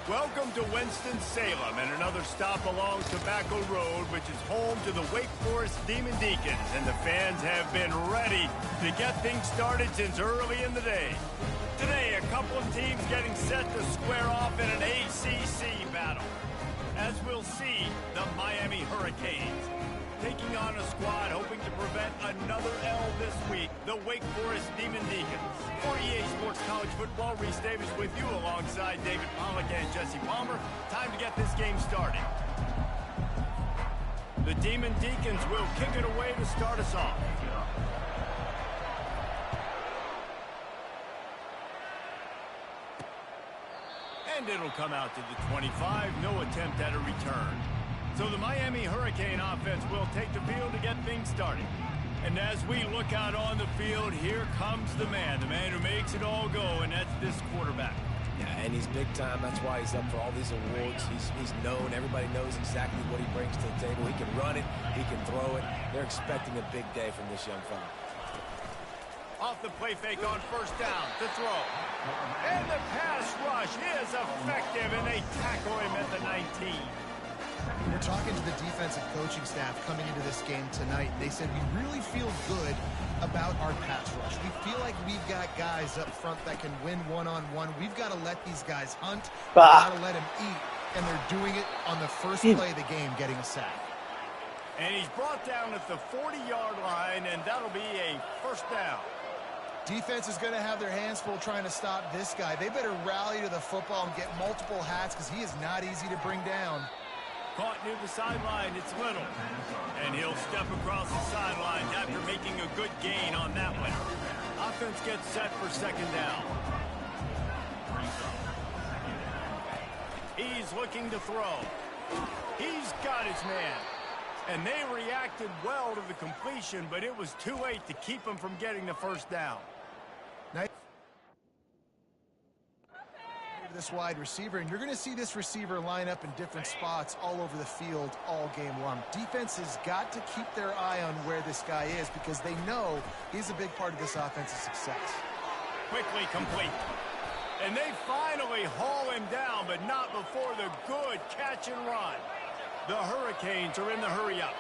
Welcome to Winston-Salem and another stop along Tobacco Road, which is home to the Wake Forest Demon Deacons, and the fans have been ready to get things started since early in the day. Today, a couple of teams getting set to square off in an ACC battle. As we'll see, the Miami Hurricanes taking on a squad hoping to prevent another L this week, the Wake Forest Demon Deacons. For EA Sports College Football, Reese Davis with you alongside David Pollack and Jesse Palmer. Time to get this game started. The Demon Deacons will kick it away to start us off. And it'll come out to the 25, no attempt at a return. So the Miami Hurricane offense will take the field to get things started. And as we look out on the field, here comes the man who makes it all go, and that's this quarterback. Yeah, and he's big time. That's why he's up for all these awards. He's known. Everybody knows exactly what he brings to the table. He can run it. He can throw it. They're expecting a big day from this young fella. Off the play fake on first down to throw. And the pass rush is effective, and they tackle him at the 19. We're talking to the defensive coaching staff coming into this game tonight. They said we really feel good about our pass rush. We feel like we've got guys up front that can win one-on-one. We've got to let these guys hunt. We've got to let them eat. And they're doing it on the first play of the game, getting a sack. And he's brought down at the 40-yard line, and that'll be a first down. Defense is going to have their hands full trying to stop this guy. They better rally to the football and get multiple hats because he is not easy to bring down. Caught near the sideline, it's Little. And he'll step across the sidelines after making a good gain on that one. Offense gets set for second down. He's looking to throw. He's got his man. And they reacted well to the completion, but it was too late to keep him from getting the first down. This wide receiver, and you're going to see this receiver line up in different spots all over the field all game long. Defense has got to keep their eye on where this guy is because they know he's a big part of this offensive success. Quickly complete. And they finally haul him down, but not before the good catch and run. The Hurricanes are in the hurry-up.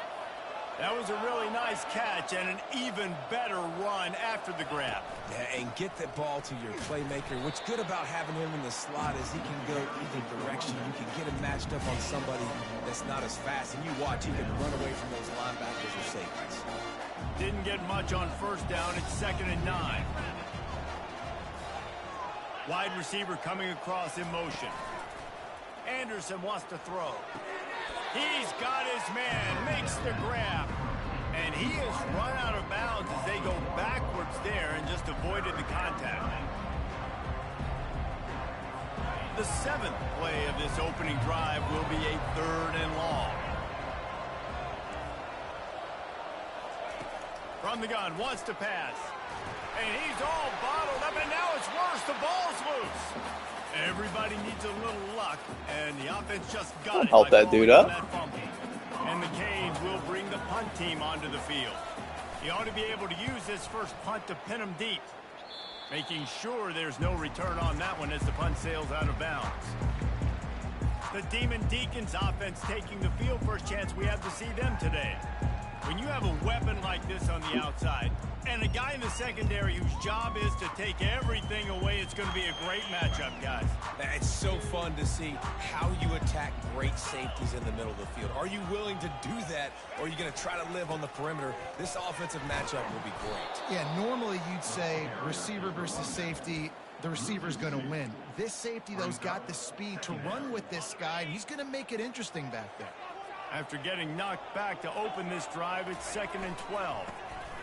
That was a really nice catch and an even better run after the grab. Yeah, and get the ball to your playmaker. What's good about having him in the slot is he can go either direction. You can get him matched up on somebody that's not as fast, and you watch, he can run away from those linebackers or safeties. Didn't get much on first down. It's 2nd and 9. Wide receiver coming across in motion. Anderson wants to throw. He's got his man, makes the grab. And he is run out of bounds as they go backwards there and just avoided the contact. The 7th play of this opening drive will be a 3rd and long. From the gun, wants to pass. And he's all bottled up, and now it's worse. The ball's loose. Everybody needs a little luck, and the offense just got it. Help that dude up. And the Canes will bring the punt team onto the field. He ought to be able to use this first punt to pin him deep, making sure there's no return on that one as the punt sails out of bounds. The Demon Deacons offense taking the field. First chance we have to see them today. When you have a weapon like this on the outside and a guy in the secondary whose job is to take everything away, it's going to be a great matchup, guys. It's so fun to see how you attack great safeties in the middle of the field. Are you willing to do that, or are you going to try to live on the perimeter? This offensive matchup will be great. Yeah, normally you'd say receiver versus safety, the receiver's going to win. This safety, though, has got the speed to run with this guy, and he's going to make it interesting back there. After getting knocked back to open this drive, it's 2nd and 12.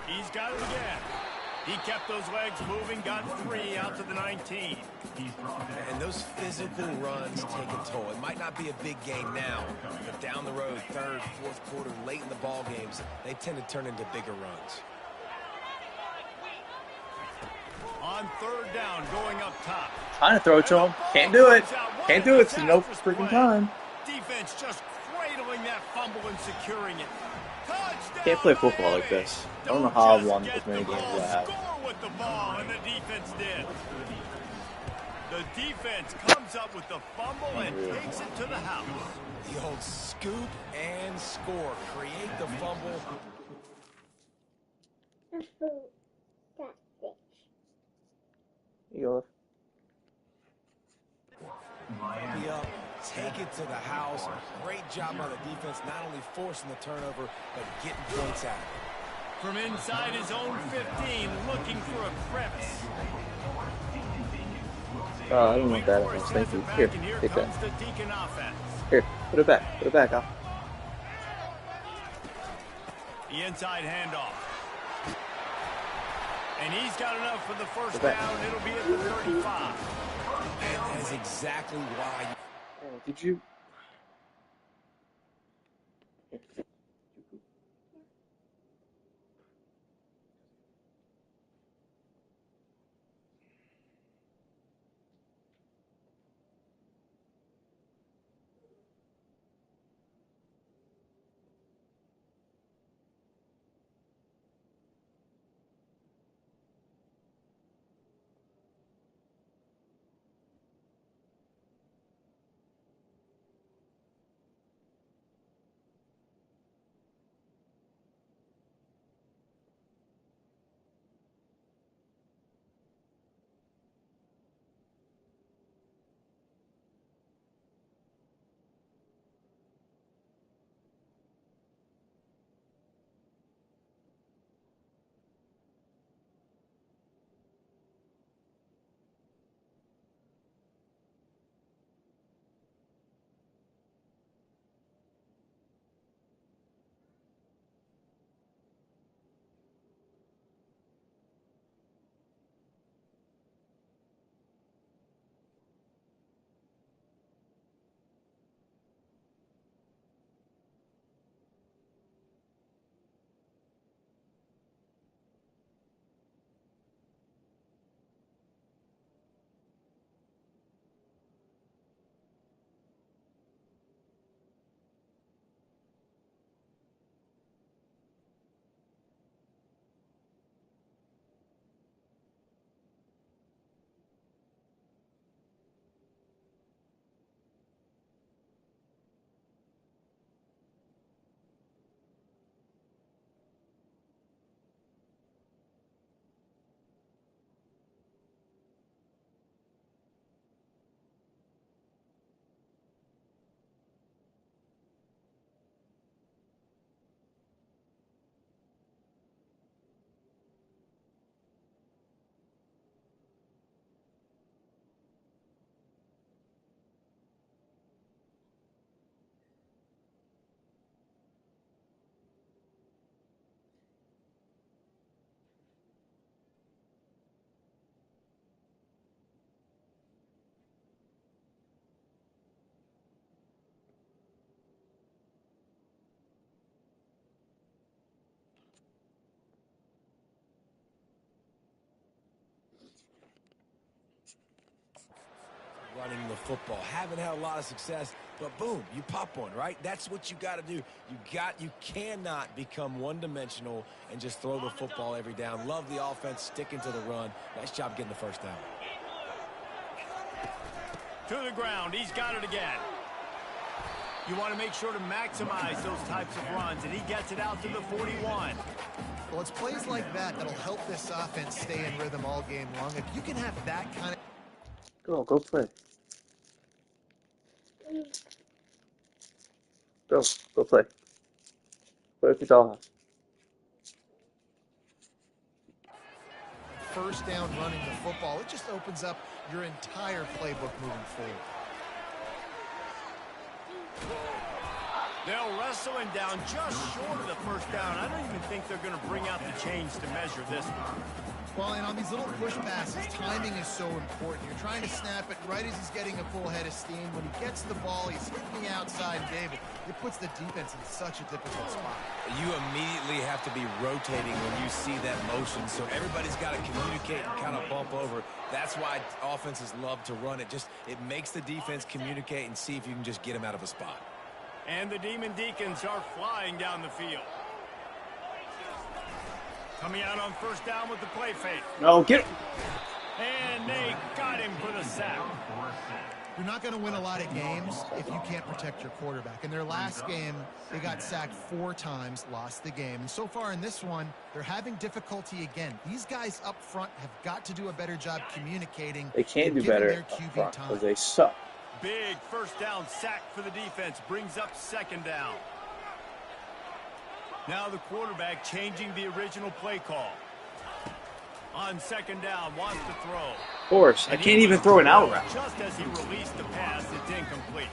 He's got it again. He kept those legs moving, got 3 out to the 19. And those physical runs take a toll. It might not be a big game now, but down the road, 3rd, 4th quarter, late in the ball games, they tend to turn into bigger runs. On 3rd down, going up top. Trying to throw it to him. Can't do it. Can't do it. So no freaking time. Defense just cradling that fumble and securing it. Touchdown! Can't play football like this. I don't know how I've won as many games as I have. Score with the ball, and the defense did. The defense comes up with the fumble and takes it to the house. The old scoop and score. Create the fumble. You Be up, take it to the house. Great job by the defense, not only forcing the turnover, but getting points out. From inside his own 15, looking for a crevice. Oh, I don't want that. Thank you. Here, take that. Here, put it back. Put it back, Al. The inside handoff. And he's got enough for the first down. It'll be at the 35. And that is exactly why. Oh, did you? Running the football. Haven't had a lot of success, but boom, you pop one, right? That's what you got to do. You cannot become one-dimensional and just throw the football every down. Love the offense, sticking to the run. Nice job getting the first down. To the ground, he's got it again. You want to make sure to maximize those types of runs, and he gets it out to the 41. Well, it's plays like that that'll help this offense stay in rhythm all game long. If you can have that kind of... Go play. Go play. Play with your dollhouse. First down running the football, it just opens up your entire playbook moving forward. They'll wrestle him down just short of the first down. I don't even think they're going to bring out the chains to measure this one. Well, and on these little push passes, timing is so important. You're trying to snap it right as he's getting a full head of steam. When he gets the ball, he's hitting the outside, David. It puts the defense in such a difficult spot. You immediately have to be rotating when you see that motion, so everybody's got to communicate and kind of bump over. That's why offenses love to run it. It makes the defense communicate and see if you can just get him out of a spot. And the Demon Deacons are flying down the field. Coming out on first down with the play fake. No, get it. And they got him for the sack. You're not going to win a lot of games if you can't protect your quarterback. In their last game, they got sacked 4 times, lost the game. And so far in this one, they're having difficulty again. These guys up front have got to do a better job communicating. They can't do better up front because they suck. Big first down sack for the defense brings up second down. Now the quarterback changing the original play call. On second down, wants to throw. Of course, I can't even throw an out route. Just as he released the pass, it's incomplete.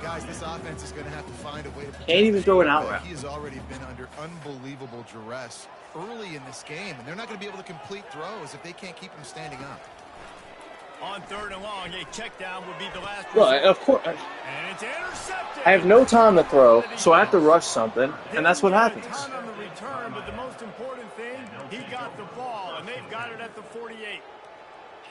Guys, this offense is going to have to find a way to protect. Can't even throw an out route. He has already been under unbelievable duress early in this game, and they're not going to be able to complete throws if they can't keep him standing up. On third and long, a check down would be the last. Well, of course. And it's intercepted. I have no time to throw, so I have to rush something, and that's what happens. On the return, but the most important thing, he got the ball, and they've got it at the 48.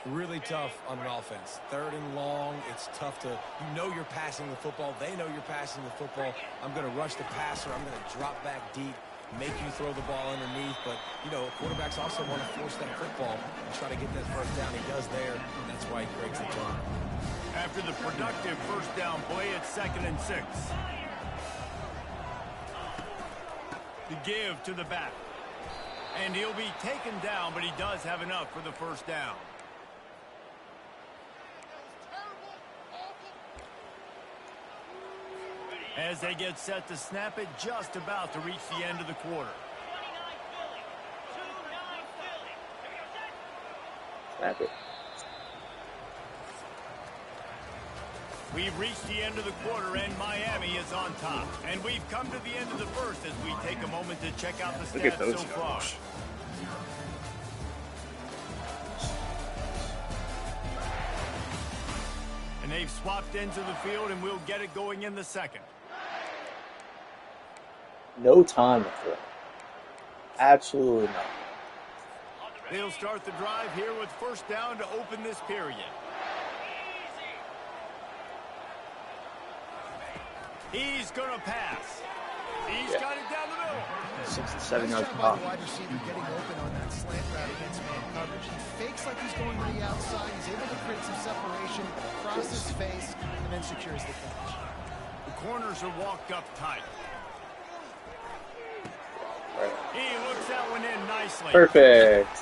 Really tough on an offense. Third and long, it's tough to, you're passing the football. They know you're passing the football. I'm going to rush the passer. I'm going to drop back deep, make you throw the ball underneath. But, quarterbacks also want to force that football and try to get that first down. He does there, and that's why he breaks the turn. After the productive first down play, it's 2nd and 6. The give to the back. And he'll be taken down, but he does have enough for the first down. As they get set to snap it, just about to reach the end of the quarter. Snap it. We've reached the end of the quarter, and Miami is on top. And we've come to the end of the first as we take a moment to check out the stats so far. And they've swapped ends of the field, and we'll get it going in the second. No time to throw. Absolutely not. They'll start the drive here with first down to open this period. He's going to pass. He's got it down the middle. 6 to 7 yards by pop. the wide receiver getting open on that slant route against man coverage. He fakes like he's going to the outside. He's able to create some separation, cross his face, and then secures the catch. The corners are walked up tight. He looks that one in nicely. Perfect.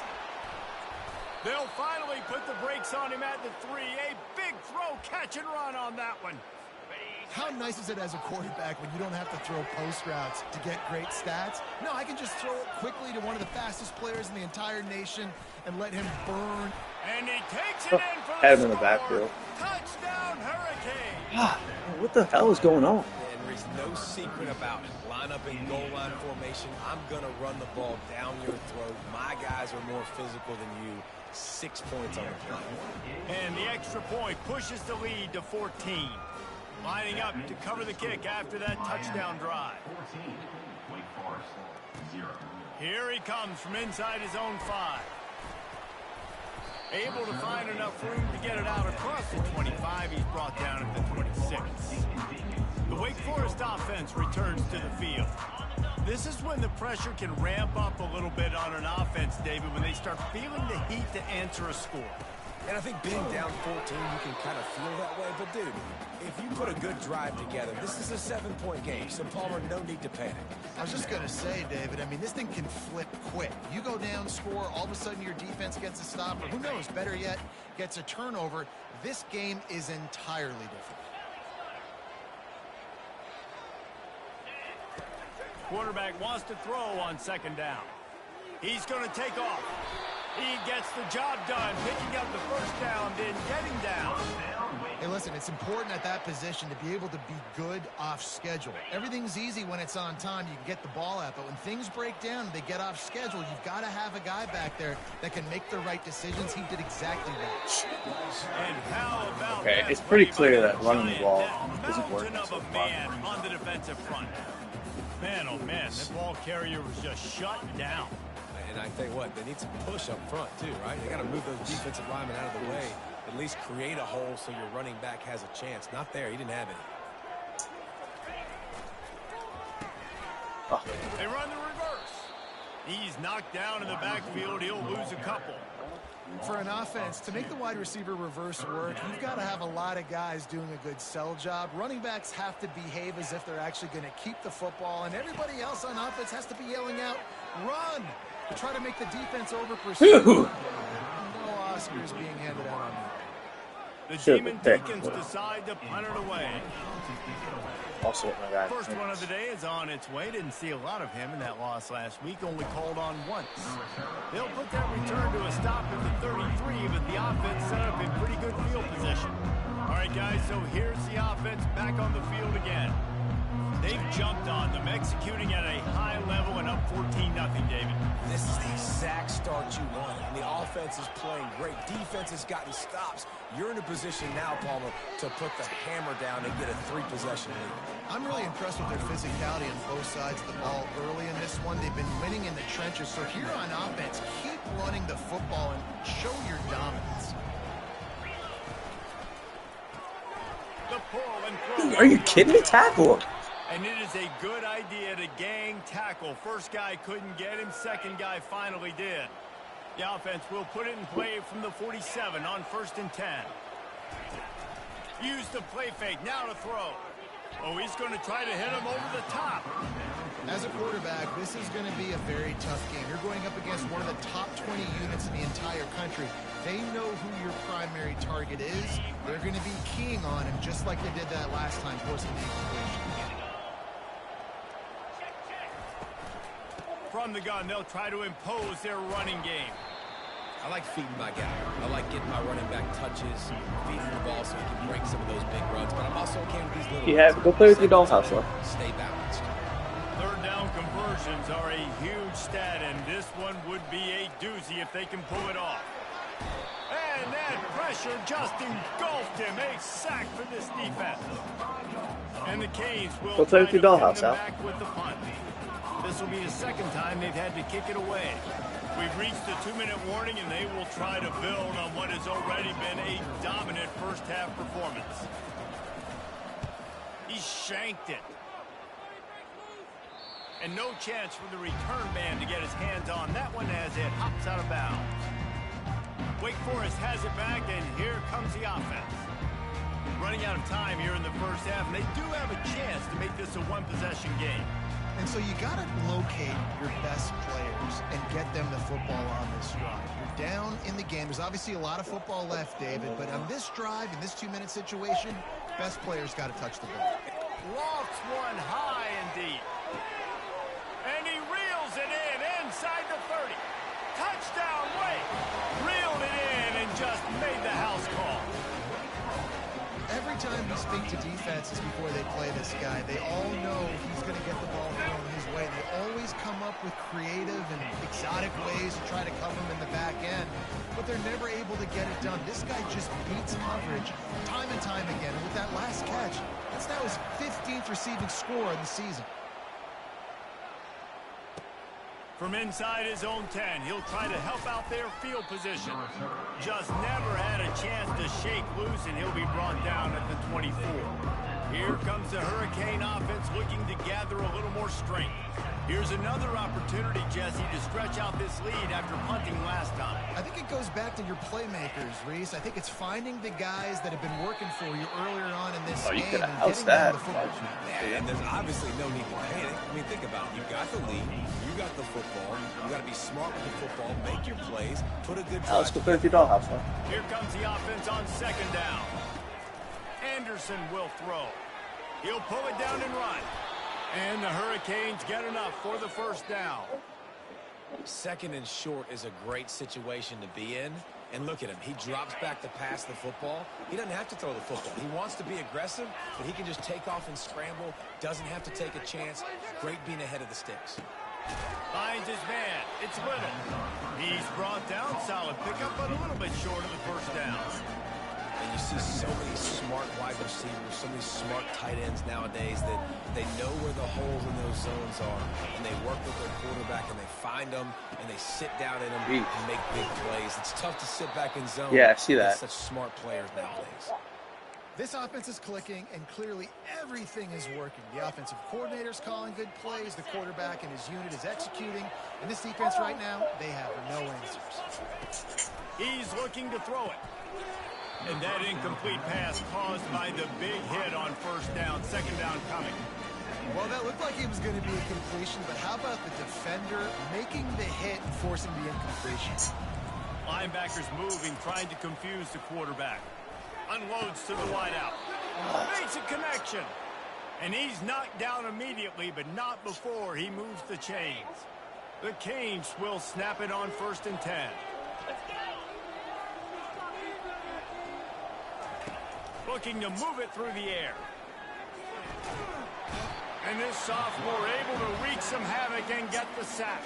They'll finally put the brakes on him at the 3. A big throw, catch and run on that one. How nice is it as a quarterback when you don't have to throw post routes to get great stats? No, I can just throw it quickly to one of the fastest players in the entire nation and let him burn. And he takes it in for Had him the in the score. backfield. Touchdown, Hurricane. What the hell is going on? And there's no secret about it. Line up in goal line formation. I'm going to run the ball down your throat. My guys are more physical than you. 6 points on the play. And the extra point pushes the lead to 14. Lining up to cover the kick after that touchdown drive. Here he comes from inside his own 5. Able to find enough room to get it out across the 25. He's brought down at the 26. The Wake Forest offense returns to the field. This is when the pressure can ramp up a little bit on an offense, David, when they start feeling the heat to answer a score. And I think being down 14, you can kind of feel that way. But, dude, if you put a good drive together, this is a 7-point game. So, Palmer, no need to panic. I was just going to say, David, I mean, this thing can flip quick. You go down, score, all of a sudden your defense gets a stop, or who knows, better yet, gets a turnover. This game is entirely different. Quarterback wants to throw on second down. He's going to take off. He gets the job done, picking up the first down, then getting down. Hey, listen, it's important at that position to be able to be good off schedule. Everything's easy when it's on time. You can get the ball out, but when things break down and they get off schedule, you've got to have a guy back there that can make the right decisions. He did exactly that. And how about Okay, it's pretty clear that running the ball isn't working of so a far. man on the defensive front. Man, oh man, that ball carrier was just shut down. And I tell you what, they need some push up front, too, right? They got to move those defensive linemen out of the way. At least create a hole so your running back has a chance. Not there. He didn't have any. They run the reverse. He's knocked down in the backfield. He'll lose a couple. For an offense, to make the wide receiver reverse work, you've got to have a lot of guys doing a good sell job. Running backs have to behave as if they're actually going to keep the football, and everybody else on offense has to be yelling out, run, to try to make the defense over pursue. No Oscars being handed out on that. The Demon Deacons decide to punt it away. Also, my guy. First one of the day is on its way. Didn't see a lot of him in that loss last week. Only called on once. They'll put that return to a stop at the 33, but the offense set up in pretty good field position. All right, guys, so here's the offense back on the field again. They've jumped on them, executing at a high level and up 14-0, David. This is the exact start you want. And the offense is playing great. Defense has gotten stops. You're in a position now, Palmer, to put the hammer down and get a 3-possession lead. I'm really impressed with their physicality on both sides of the ball early in this one. They've been winning in the trenches. So here on offense, keep running the football and show your dominance. The pull and throw. Are you kidding me? Tackle. And it is a good idea to gang tackle. First guy couldn't get him. Second guy finally did. The offense will put it in play from the 47 on 1st and 10. Use the play fake. Now to throw. Oh, he's going to try to hit him over the top. As a quarterback, this is going to be a very tough game. You're going up against one of the top 20 units in the entire country. They know who your primary target is. They're going to be keying on him just like they did that last time, forcing the incompletion. From the gun, they'll try to impose their running game. I like feeding my guy. I like getting my running back touches, feeding the ball so he can break some of those big runs. But I'm also okay with these little runs. Go play with your dollhouse, though. Stay balanced. Third down conversions are a huge stat, and this one would be a doozy if they can pull it off. And that pressure just engulfed him. A sack for this defense. And the Canes will Go play with your dollhouse, Al. Back with the punt. This will be the second time they've had to kick it away. We've reached the 2-minute warning, and they will try to build on what has already been a dominant first-half performance. He shanked it. And no chance for the return man to get his hands on that one as it hops out of bounds. Wake Forest has it back, and here comes the offense. Running out of time here in the first half, and they do have a chance to make this a one-possession game. And so you got to locate your best players and get them the football on this drive. You're down in the game. There's obviously a lot of football left, David, but on this drive, in this 2-minute situation, best players got to touch the ball. Lofts one high and deep. And he reels it in inside the 30. Touchdown, Wake. Reeled it in and just made the house call. Every time we speak to defenses before they play this guy, they all know he's going to get the ball thrown his way. They always come up with creative and exotic ways to try to cover him in the back end, but they're never able to get it done. This guy just beats coverage time and time again. And with that last catch, that's now his 15th receiving score of the season. From inside his own 10, he'll try to help out their field position. Just never had a chance to shake loose, and he'll be brought down at the 24. Here comes the Hurricane offense looking to gather a little more strength. Here's another opportunity, Jesse, to stretch out this lead after punting last time. I think it goes back to your playmakers, Reese. I think it's finding the guys that have been working for you earlier on in this game and getting them the football. Yeah, and there's obviously no need to panic. I mean, think about it. You got the lead. You got the football. You got to be smart with the football. Make your plays. Put a good drive. Let's go play with your dollhouse, huh? Here comes the offense on 2nd down. Anderson will throw. He'll pull it down and run. And the Hurricanes get enough for the 1st down. 2nd and short is a great situation to be in. And look at him. He drops back to pass the football. He doesn't have to throw the football. He wants to be aggressive, but he can just take off and scramble. Doesn't have to take a chance. Great being ahead of the sticks. Finds his man. It's Little. He's brought down. Solid pickup, but a little bit short of the 1st down. And you see so many smart wide receivers, so many smart tight ends nowadays that they know where the holes in those zones are, and they work with their quarterback, and they find them, and they sit down in them and make big plays. It's tough to sit back in zone. Yeah, I see that. Such smart players nowadays. This offense is clicking, and clearly everything is working. The offensive coordinator's calling good plays, the quarterback and his unit is executing, and this defense right now, they have no answers. He's looking to throw it. And that incomplete pass caused by the big hit on first down, second down coming. Well, that looked like it was going to be a completion, but how about the defender making the hit and forcing the incompletion? Linebackers moving, trying to confuse the quarterback. Unloads to the wideout. Makes a connection. And he's knocked down immediately, but not before he moves the chains. The Canes will snap it on 1st and 10. Looking to move it through the air. And this sophomore able to wreak some havoc and get the sack.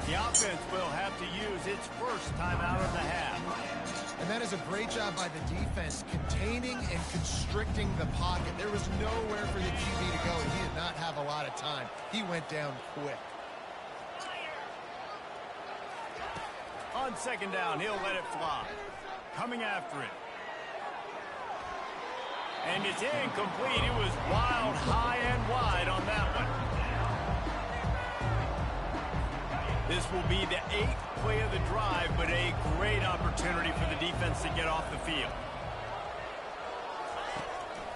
The offense will have to use its first timeout of the half. And that is a great job by the defense, containing and constricting the pocket. There was nowhere for the QB to go, and he did not have a lot of time. He went down quick. On second down, he'll let it fly. Coming after it. And it's incomplete. It was wild, high, and wide on that one. This will be the 8th play of the drive, but a great opportunity for the defense to get off the field.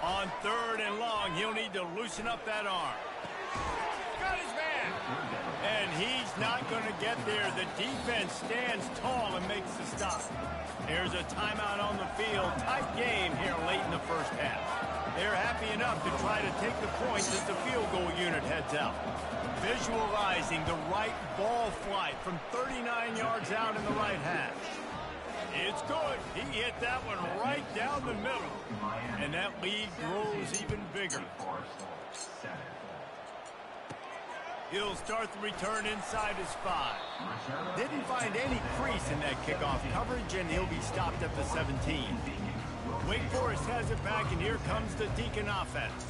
On 3rd and long, he'll need to loosen up that arm. Got his man. And he's not going to get there. The defense stands tall and makes the stop. There's a timeout on the field. Tight game here late in the first half. They're happy enough to try to take the points as the field goal unit heads out. Visualizing the right ball flight from 39 yards out in the right half. It's good. He hit that one right down the middle. And that lead grows even bigger. He'll start the return inside his 5. Didn't find any crease in that kickoff coverage, and he'll be stopped at the 17. Wake Forest has it back, and here comes the Deacon offense.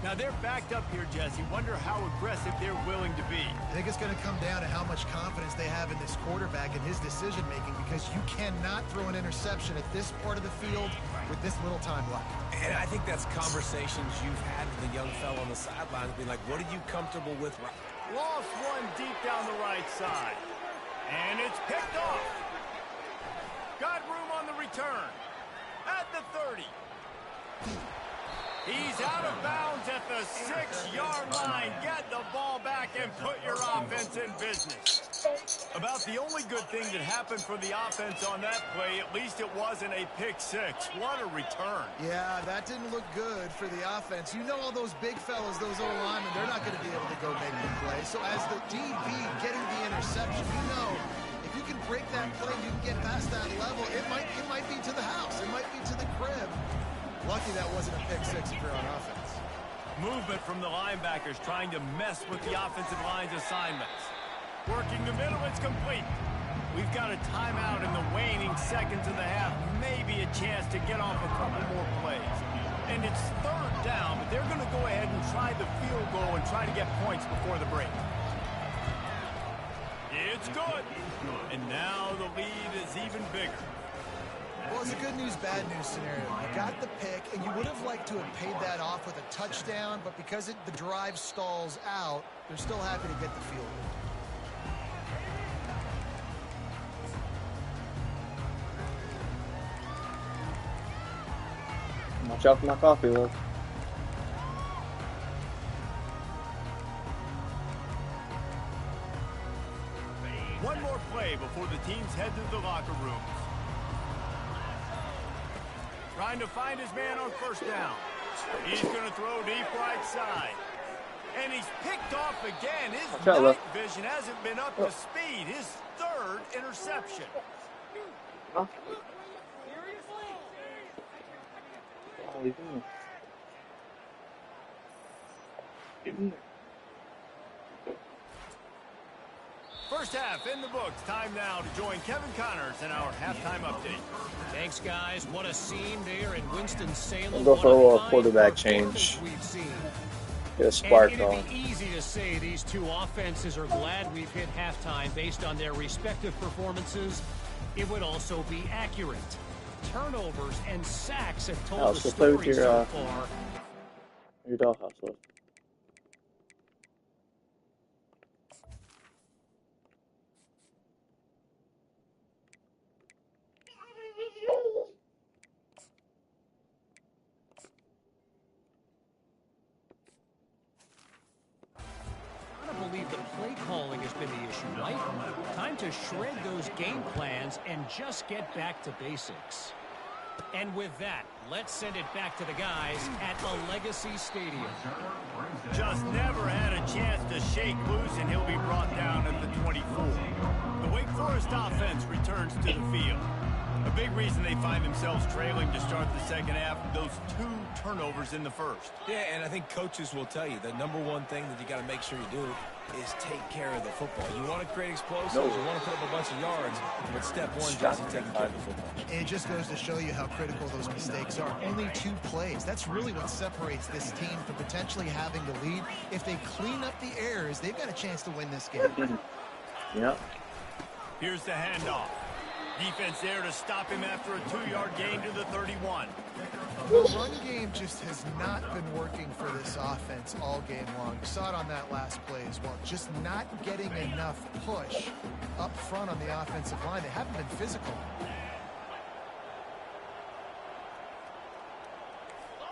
Now, they're backed up here, Jesse. Wonder how aggressive they're willing to be. I think it's going to come down to how much confidence they have in this quarterback and his decision-making, because you cannot throw an interception at this part of the field with this little time left. And I think that's conversations you've had with the young fellow on the sidelines, being like, what are you comfortable with? Lost one deep down the right side. And it's picked off. Got room on the return. At the 30. He's out of bounds at the 6-yard line. Get the ball back and put your offense in business. About the only good thing that happened for the offense on that play, at least it wasn't a pick 6. What a return. Yeah, that didn't look good for the offense. You know all those big fellas, those O-linemen, they're not going to be able to go make the play. So as the DB getting the interception, you know, if you can break that play, you can get past that level, it might be to the house. It might be to the crib. Lucky that wasn't a pick 6 if you're on offense. Movement from the linebackers trying to mess with the offensive line's assignments. Working the middle, it's complete. We've got a timeout in the waning seconds of the half. Maybe a chance to get off a couple more plays. And it's 3rd down, but they're going to go ahead and try the field goal and try to get points before the break. It's good. And now the lead is even bigger. Well, it's a good news, bad news scenario. You got the pick, and you would have liked to have paid that off with a touchdown, but because the drive stalls out, they're still happy to get the field goal. Watch out for my coffee, Will. One more play before the teams head to the locker rooms. Trying to find his man on 1st down. He's going to throw deep right side. And he's picked off again. His night vision hasn't been up to speed. His 3rd interception. Huh? Oh, he's in there. Get in there. First half in the books. Time now to join Kevin Connors in our halftime update. Thanks, guys. What a scene there in Winston-Salem. We'll go for a little quarterback change. Get a spark and it'd going. be easy to say these two offenses are glad we've hit halftime based on their respective performances. It would also be accurate. Turnovers and sacks have told the story so far. Your dollhouse, look. shred those game plans and just get back to basics. And with that, let's send it back to the guys at a Legacy Stadium. Just never had a chance to shake loose, and he'll be brought down at the 24. The Wake Forest offense returns to the field. A big reason they find themselves trailing to start the second half, those 2 turnovers in the first. Yeah, and I think coaches will tell you the number one thing that you got to make sure you do is take care of the football. You want to create explosives, you want to put up a bunch of yards, but step one, Jesse, taking care of the football. It just goes to show you how critical those mistakes are. Only 2 plays. That's really what separates this team from potentially having the lead. If they clean up the errors, they've got a chance to win this game. Yep. Here's the handoff. Defense there to stop him after a 2-yard gain to the 31. The run game just has not been working for this offense all game long. You saw it on that last play as well. Just not getting enough push up front on the offensive line. They haven't been physical.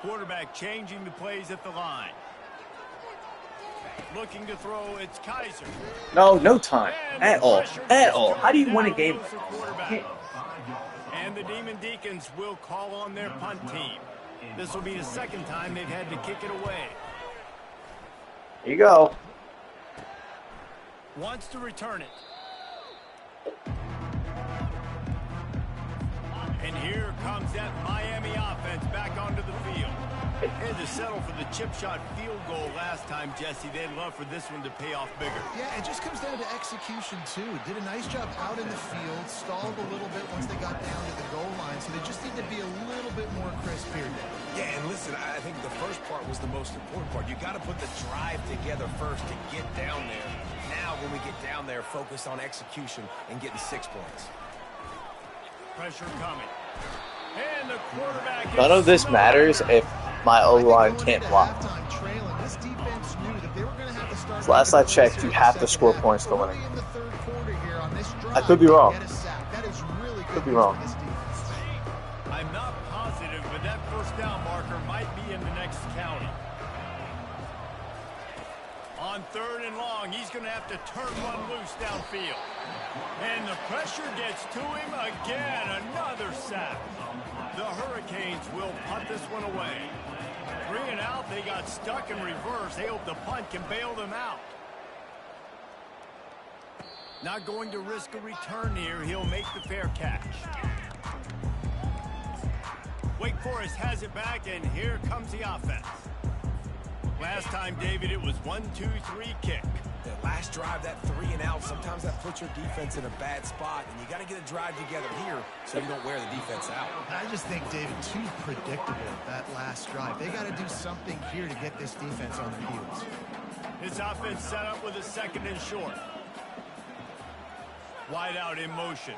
Quarterback changing the plays at the line. Looking to throw, it's Kaiser. No time at all. At all. How do you win a game? And the Demon Deacons will call on their punt team. This will be the second time they've had to kick it away. Here you go. Wants to return it. And here comes that Miami offense back onto the field. Had to settle for the chip shot field goal last time, Jesse. They'd love for this one to pay off bigger. Yeah, it just comes down to execution, too. Did a nice job out in the field, stalled a little bit once they got down to the goal line, so they just need to be a little bit more crisp here today. Yeah, and listen, I think the first part was the most important part. You got to put the drive together first to get down there. Now, when we get down there, focus on execution and getting 6 points. Pressure coming. And the quarterback None of this matters if my O-line can't block. So last I checked, you have to score points to win. I could be wrong. Could be wrong. I'm not positive, but that first down marker might be in the next county. On 3rd and long, he's going to have to turn one loose downfield. And the pressure gets to him again. Another sack. The Hurricanes will punt this one away. 3 and out, they got stuck in reverse. They hope the punt can bail them out. Not going to risk a return here. He'll make the fair catch. Wake Forest has it back, and here comes the offense. Last time, David, it was 1-2-3 kick. That last drive, that 3 and out, sometimes that puts your defense in a bad spot, and you got to get a drive together here so you don't wear the defense out. I just think, David, too predictable, that last drive. They got to do something here to get this defense on their heels. This offense set up with a 2nd and short. Wide out in motion.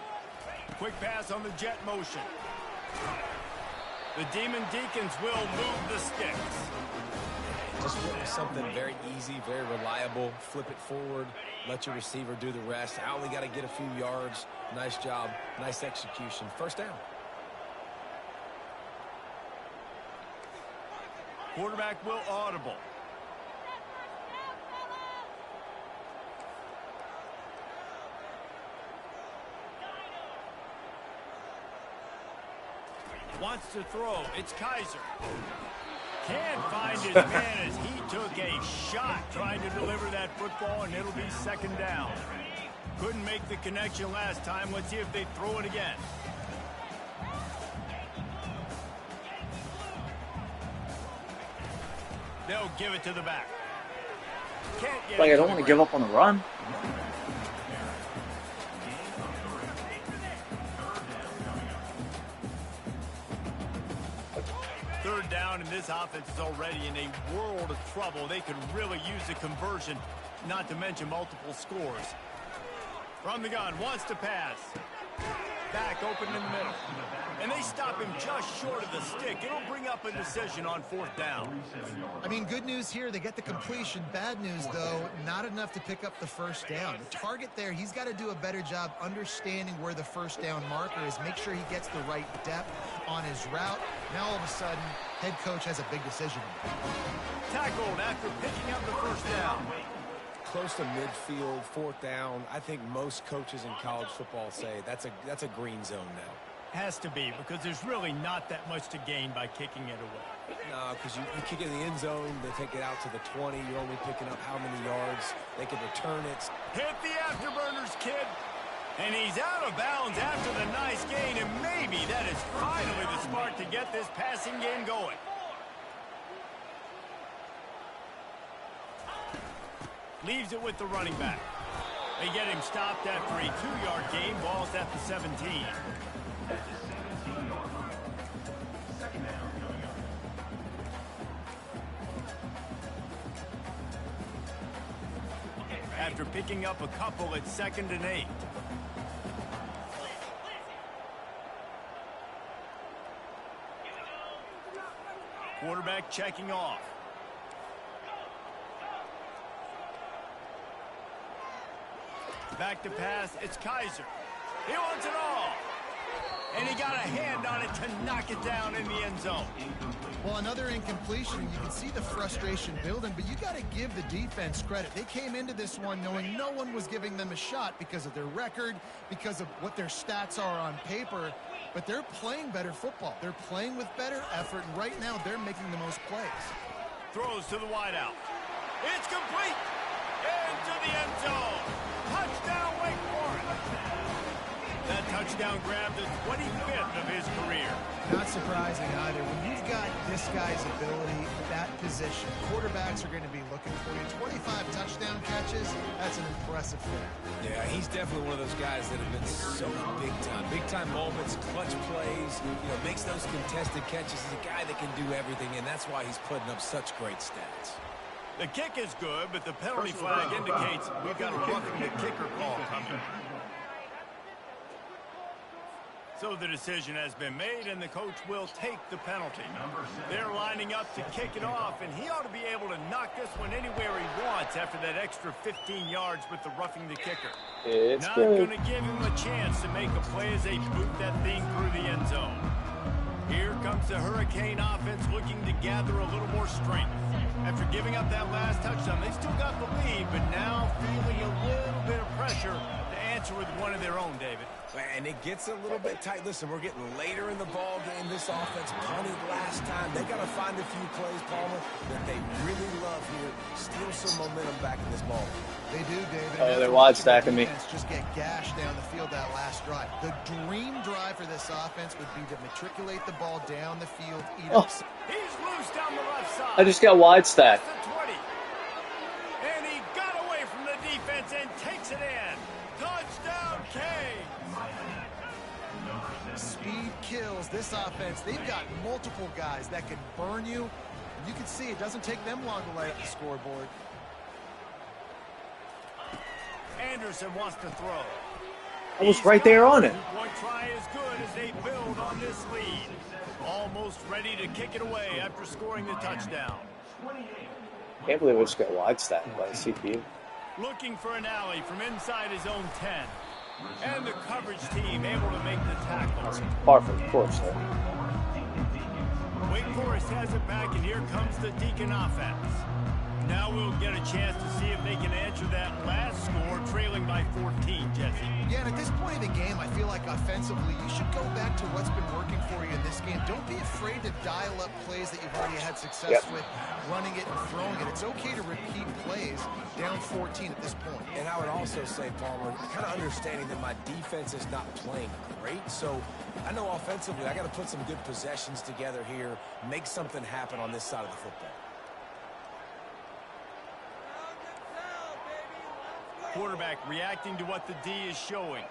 Quick pass on the jet motion. The Demon Deacons will move the sticks. Just something very easy, very reliable. Flip it forward, let your receiver do the rest. I only got to get a few yards. Nice job, nice execution. First down. Quarterback will audible. Wants to throw. It's Kaiser. Can't find his man as he took a shot trying to deliver that football, and it'll be 2nd down. Couldn't make the connection last time. Let's see if they throw it again. They'll give it to the back. Can't get Like, I don't want to give up on the run. Third down, and this offense is already in a world of trouble. They could really use a conversion, not to mention multiple scores. From the gun, wants to pass. Back open in the middle. And they stop him just short of the stick. It'll bring up a decision on 4th down. I mean, good news here, they get the completion. Bad news, though, not enough to pick up the first down. The target there, he's got to do a better job understanding where the first down marker is. Make sure he gets the right depth on his route. Now, all of a sudden, head coach has a big decision. Tackled after picking up the first down. close to midfield, fourth down, I think most coaches in college football say that's a green zone now. Has to be, because there's really not that much to gain by kicking it away. No, because you kick it in the end zone, they take it out to the 20. You're only picking up how many yards. They can return it. Hit the afterburners, kid. And he's out of bounds after the nice gain, and maybe that is finally the spark to get this passing game going. Leaves it with the running back. They get him stopped after a 2-yard gain. Ball's at the 17. After picking up a couple, it's 2nd and 8. Quarterback checking off. Back to pass, it's Kaiser. He wants it all. And he got a hand on it to knock it down in the end zone. Well, another incompletion. You can see the frustration building, but you got to give the defense credit. They came into this one knowing no one was giving them a shot because of their record, because of what their stats are on paper, but they're playing better football. They're playing with better effort, and right now they're making the most plays. Throws to the wideout. It's complete. Into the end zone. Touchdown, Wake Forest. That touchdown grabbed the 25th of his career. Not surprising either. When you've got this guy's ability, that position, quarterbacks are going to be looking for you. 25 touchdown catches, that's an impressive thing. Yeah, he's definitely one of those guys that have been so big time. Big time moments, clutch plays, makes those contested catches. He's a guy that can do everything, and that's why he's putting up such great stats. The kick is good, but the penalty flag indicates we've got a roughing the kicker call coming. So the decision has been made, and the coach will take the penalty. They're lining up to kick it off, and he ought to be able to knock this one anywhere he wants after that extra 15 yards with the roughing the kicker. It's not good. going to give him a chance to make a play as they boot that thing through the end zone. Here comes the Hurricane offense looking to gather a little more strength. After giving up that last touchdown, they still got the lead, but now feeling a little bit of pressure to answer with one of their own, David. And it gets a little bit tight. Listen, we're getting later in the ball game. This offense punted last time. They got to find a few plays, Palmer, that they really love here. Steal some momentum back in this ball. They do, David. Oh, they're wide stacking me. Just get gashed down the field that last drive. The dream drive for this offense would be to matriculate the ball down the field. He's loose down the left side. I just got wide stacked. The 20. And he got away from the defense and takes it in. Touchdown, Kane. Speed kills this offense. They've got multiple guys that can burn you. You can see it doesn't take them long to light up the scoreboard. Anderson wants to throw. I was right there on it. Two-point try is good as they build on this lead. Almost ready to kick it away after scoring the touchdown. Can't believe I just got wide stacked by the CPU. Looking for an alley from inside his own 10. And the coverage team able to make the tackle. Far from the course, though. Wake Forest has it back, and here comes the Deacon offense. Now we'll get a chance to see if they can answer that last score, trailing by 14, Jesse. Yeah, and at this point in the game, I feel like offensively, you should go back to what's been working for you in this game. Don't be afraid to dial up plays that you've already had success with, running it and throwing it. It's okay to repeat plays down 14 at this point. And I would also say, Palmer, kind of understanding that my defense is not playing great, so I know offensively I got to put some good possessions together here, make something happen on this side of the football. Quarterback reacting to what the D is showing.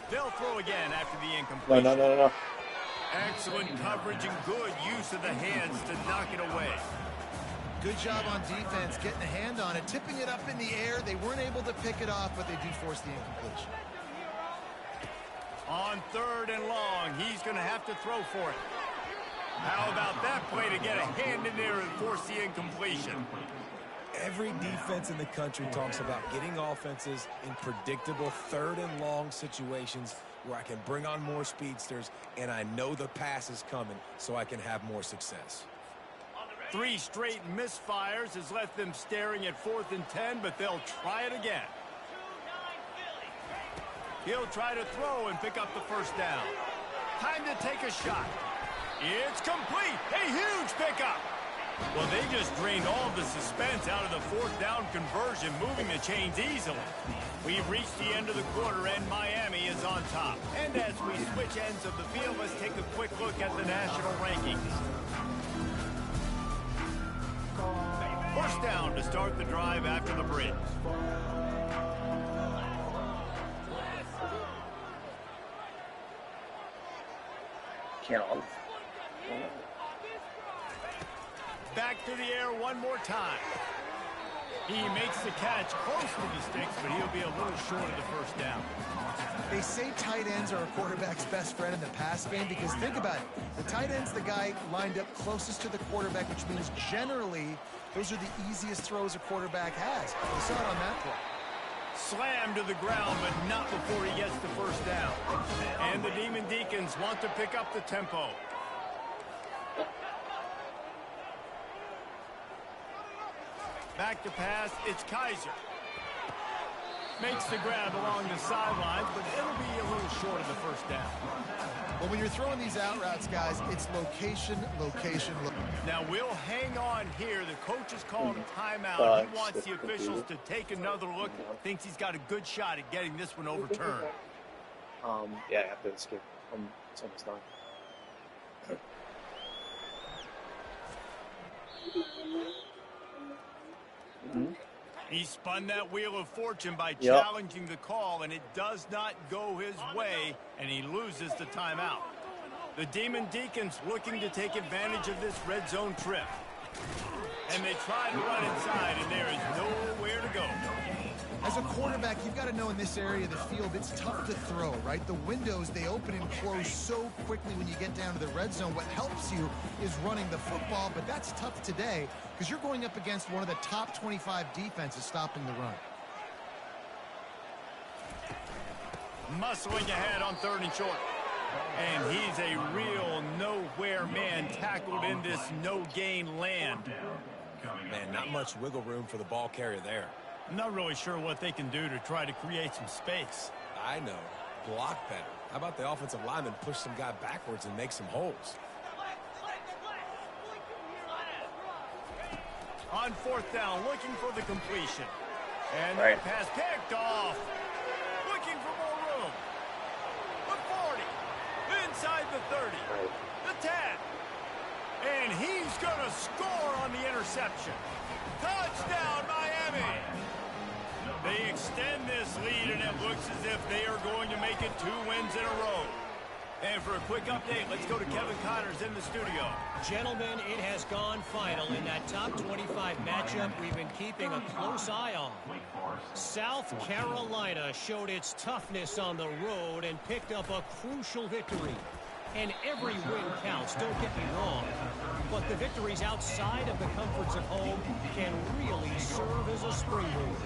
They'll throw again after the incompletion. No. Excellent coverage and good use of the hands to knock it away. Good job on defense, getting a hand on it, tipping it up in the air. They weren't able to pick it off, but they do force the incompletion. On 3rd and long, he's going to have to throw for it. How about that play to get a hand in there and force the incompletion? Every defense in the country talks about getting offenses in predictable 3rd and long situations where I can bring on more speedsters and I know the pass is coming so I can have more success. 3 straight misfires has left them staring at 4th and 10, but they'll try it again. He'll try to throw and pick up the first down. Time to take a shot. It's complete. A huge pickup. Well, they just drained all of the suspense out of the 4th down conversion, moving the chains easily. We've reached the end of the quarter, and Miami is on top. And as we switch ends of the field, let's take a quick look at the national rankings. First down to start the drive after the bridge. Back to the air one more time. He makes the catch close to the sticks, but he'll be a little short of the first down. They say tight ends are a quarterback's best friend in the pass game because think about it. The tight end's the guy lined up closest to the quarterback, which means generally those are the easiest throws a quarterback has. We saw it on that play. Slammed to the ground, but not before he gets the first down. And the Demon Deacons want to pick up the tempo. Back to pass, it's Kaiser. Makes the grab along the sidelines, but it'll be a little short of the first down. Well, when you're throwing these out routes, guys, it's location, location, location. Now, we'll hang on here. The coach has called a timeout. He wants the officials to take another look. Thinks he's got a good shot at getting this one overturned. Yeah, after the skip. It's almost done. He spun that wheel of fortune by challenging the call, and it does not go his way, and he loses the timeout. The Demon Deacons looking to take advantage of this red zone trip. And they try to run inside, and there is nowhere to go. As a quarterback, you've got to know in this area of the field, it's tough to throw, right? The windows, they open and close so quickly when you get down to the red zone. What helps you is running the football, but that's tough today because you're going up against one of the top 25 defenses stopping the run. Muscling ahead on 3rd and short. And he's a real nowhere man tackled in this no-gain land. Man, not much wiggle room for the ball carrier there. I'm not really sure what they can do to try to create some space. I know. Block better. How about the offensive lineman push some guy backwards and make some holes? On 4th down, looking for the completion. And that pass picked off. Looking for more room. The 40. Inside the 30. The 10. And he's going to score on the interception. Touchdown, Miami. They extend this lead, and it looks as if they are going to make it 2 wins in a row. And for a quick update, let's go to Kevin Connors in the studio. Gentlemen, it has gone final in that top 25 matchup we've been keeping a close eye on. South Carolina showed its toughness on the road and picked up a crucial victory. And every win counts, don't get me wrong. But the victories outside of the comforts of home can really serve as a springboard.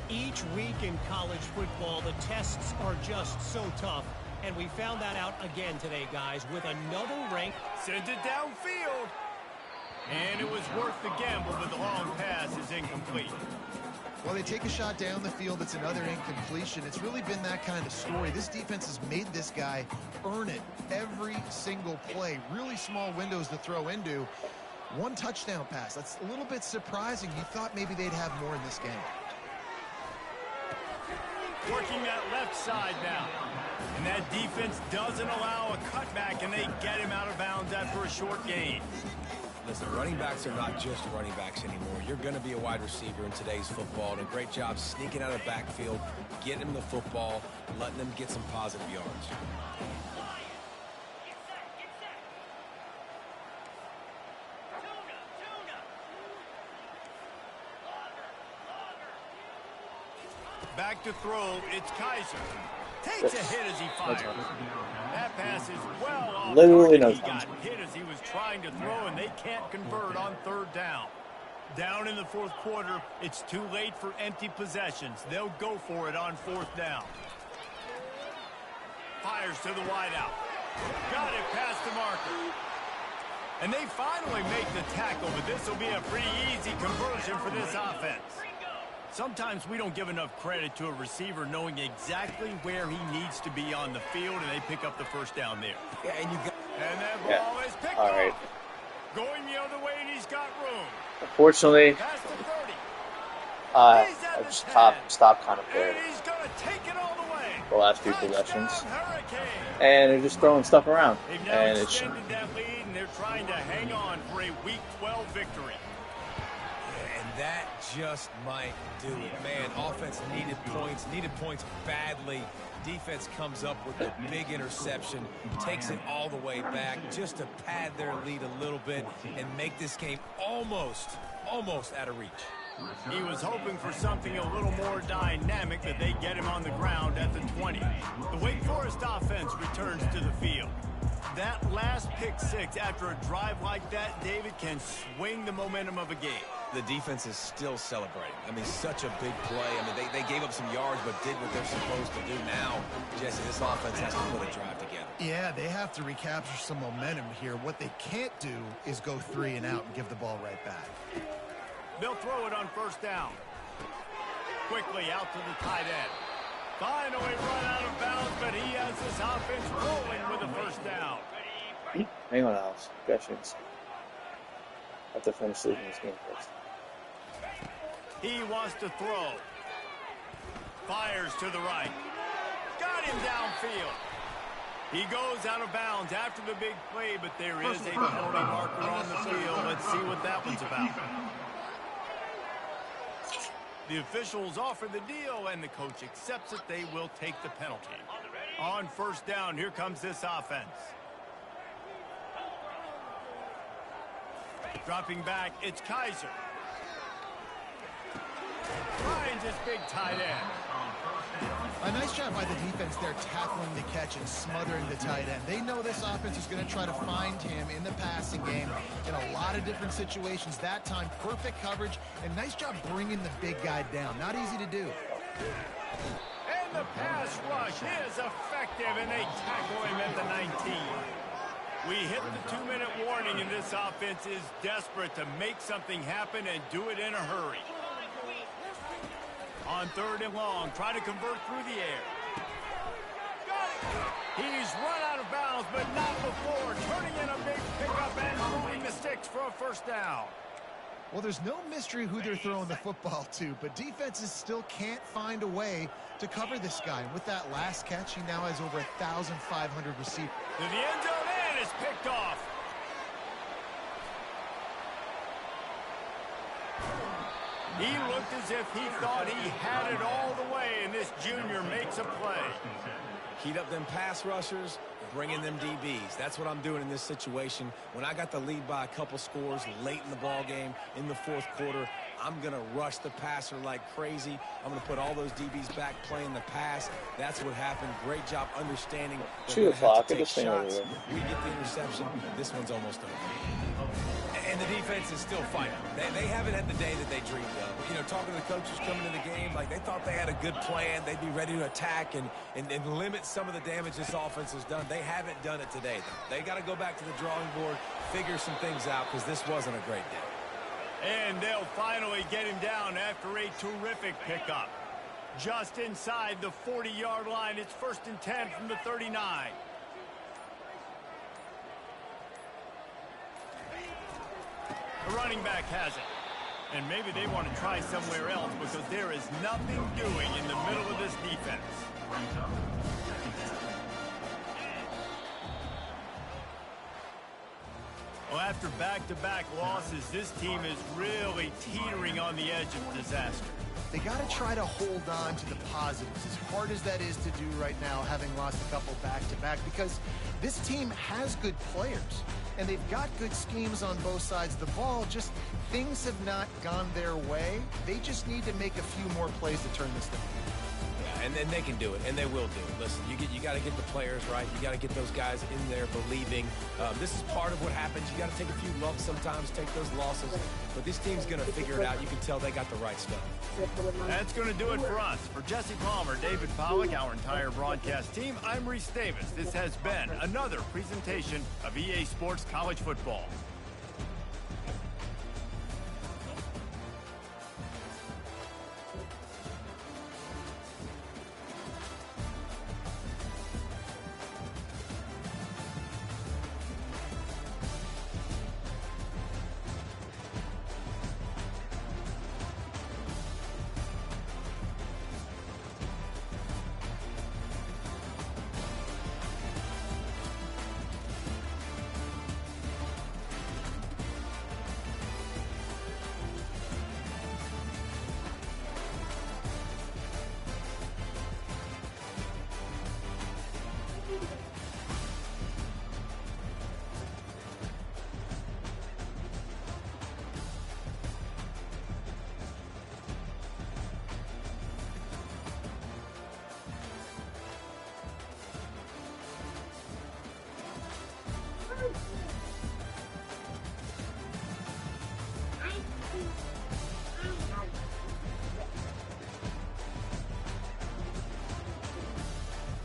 Each week in college football, the tests are just so tough. And we found that out again today, guys, with another ranked. Sent it downfield. And it was worth the gamble, but the long pass is incomplete. Well, they take a shot down the field. It's another incompletion. It's really been that kind of story. This defense has made this guy earn it every single play. Really small windows to throw into. 1 touchdown pass. That's a little bit surprising. You thought maybe they'd have more in this game. Working that left side now. And that defense doesn't allow a cutback, and they get him out of bounds after a short gain. Listen, running backs are not just running backs anymore. You're going to be a wide receiver in today's football, and a great job sneaking out of the backfield, getting them the football, letting them get some positive yards. Back to throw, it's Kaiser. Takes a hit as he fires. That pass is well off target. He got hit as he was trying to throw, and they can't convert on 3rd down. Down in the 4th quarter, it's too late for empty possessions. They'll go for it on 4th down. Fires to the wideout. Got it past the marker. And they finally make the tackle, but this will be a pretty easy conversion for this offense. Sometimes we don't give enough credit to a receiver knowing exactly where he needs to be on the field, and they pick up the first down there. Yeah, and that ball is picked up. Going the other way, and he's got room. Unfortunately, Past the 30. I just stopped kind of there. And he's going to take it all the way. The last few possessions. And they're just throwing stuff around. They've now and extended that lead, and they're trying to hang on for a Week 12 victory. And that just might do it. Man, offense needed points badly. Defense comes up with a big interception, takes it all the way back just to pad their lead a little bit and make this game almost out of reach. He was hoping for something a little more dynamic, but they get him on the ground at the 20. The Wake Forest offense returns to the field. That last pick six after a drive like that, David, can swing the momentum of a game. The defense is still celebrating. I mean, such a big play. I mean, they gave up some yards, but did what they're supposed to do. Now, Jesse, this offense has to put a drive together. Yeah, they have to recapture some momentum here. What they can't do is go 3 and out and give the ball right back. They'll throw it on first down. Quickly out to the tight end. Finally run out of bounds, but he has this offense rolling with a first down. Hang on, Alex. Questions. I have to finish leaving this game first. He wants to throw. Fires to the right. Got him downfield. He goes out of bounds after the big play, but there is a penalty marker on the field. Let's see what that one's about. The officials offer the deal, and the coach accepts it. They will take the penalty. On first down, here comes this offense. Dropping back, it's Kaiser. Finds his big tight end. A nice job by the defense there, tackling the catch and smothering the tight end. They know this offense is going to try to find him in the passing game in a lot of different situations. That time, perfect coverage, and nice job bringing the big guy down. Not easy to do. And the pass rush is effective, and they tackle him at the 19. We hit the 2-minute warning, and this offense is desperate to make something happen and do it in a hurry. On third and long, try to convert through the air. Got it. He's run out of bounds, but not before. Turning in a big pickup and moving the sticks for a first down. Well, there's no mystery who they're throwing the football to, but defenses still can't find a way to cover this guy. And with that last catch, he now has over 1,500 receivers. To the end zone, and it's picked off. He looked as if he thought he had it all the way, and this junior makes a play. Heat up them pass rushers, bring in them DBs. That's what I'm doing in this situation. When I got the lead by a couple scores late in the ball game, in the fourth quarter, I'm going to rush the passer like crazy. I'm going to put all those DBs back playing the pass. That's what happened. Great job understanding. 2 o'clock. Take shots. We get the interception. This one's almost over. And the defense is still fighting. They haven't had the day that they dreamed of. You know, talking to the coaches coming into the game, like they thought they had a good plan. They'd be ready to attack and limit some of the damage this offense has done. They haven't done it today, though. They got to go back to the drawing board, figure some things out, because this wasn't a great day. And they'll finally get him down after a terrific pickup. Just inside the 40-yard line, it's 1st and 10 from the 39. The running back has it. And maybe they want to try somewhere else because there is nothing doing in the middle of this defense. Well, after back-to-back losses, this team is really teetering on the edge of disaster. They got to try to hold on to the positives, as hard as that is to do right now, having lost a couple back-to-back, because this team has good players, and they've got good schemes on both sides of the ball. Just things have not gone their way. They just need to make a few more plays to turn this thing. And then they can do it, and they will do it. Listen, you got to get the players right. You got to get those guys in there believing. This is part of what happens. You got to take a few lumps sometimes, take those losses. But this team's going to figure it out. You can tell they got the right stuff. That's going to do it for us. For Jesse Palmer, David Pollack, our entire broadcast team, I'm Reese Davis. This has been another presentation of EA Sports College Football.